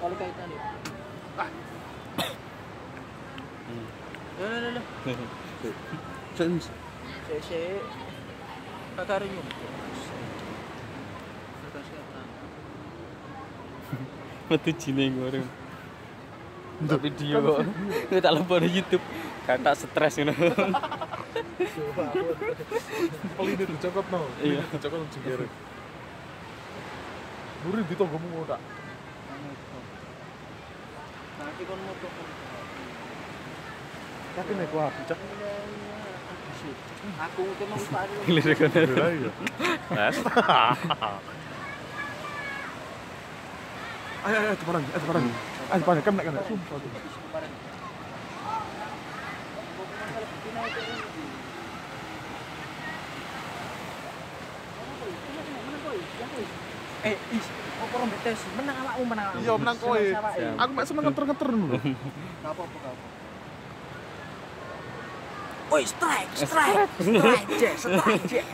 Kalau kaitan nih. Ah. Lah. Si kakarinya. Metu jineng orang. Untuk video kok. Ini tak lupa di YouTube. Kan tak stres ngono. Peline dicokot no. Iya. Dicokot jengkere. Buri ditonggomu tak. Nanti kon moto. Tapi nek kuwi cek. Aku mungkin mau lupa dulu. Lirik kono. Iya. Mas. Ayo sebarang. Sebarang kan nek sumpah. Apa orang betes menang awakmu menang. Iya menang kowe. Aku mek seneng ngeter-ngeter lho. Apa. Oi, strike.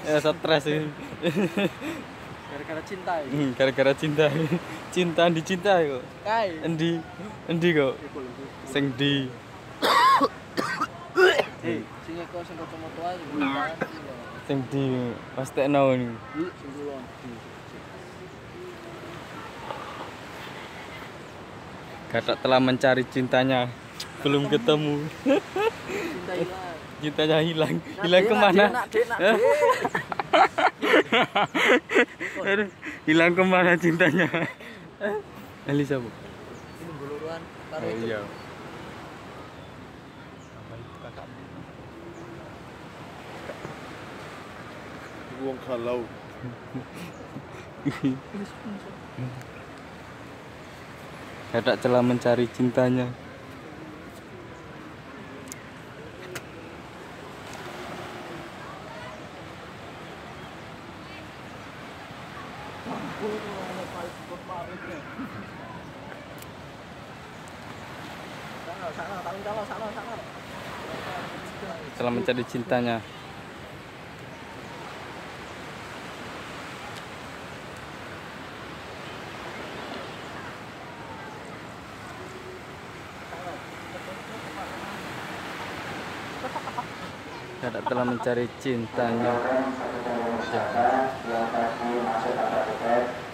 Ya stres ini. Gara-gara cinta ya. Gara-gara cinta. Cinta dicintai kok. Kai. Endi kok. Sing di. Sing kacamata ae. Sing di pastekno ini. Sing kulon. Kakak telah mencari cintanya, belum ketemu. Cinta hilang. Cintanya hilang. Hilang kemana? Hilang kemana cintanya? Elisa bu. Ini buluruan karo Oh, itu. iya. Wong galau. Kakak telah mencari cintanya. Sana. Telah mencari cintanya. Kakak telah mencari cintanya. Yang kasih masuk ke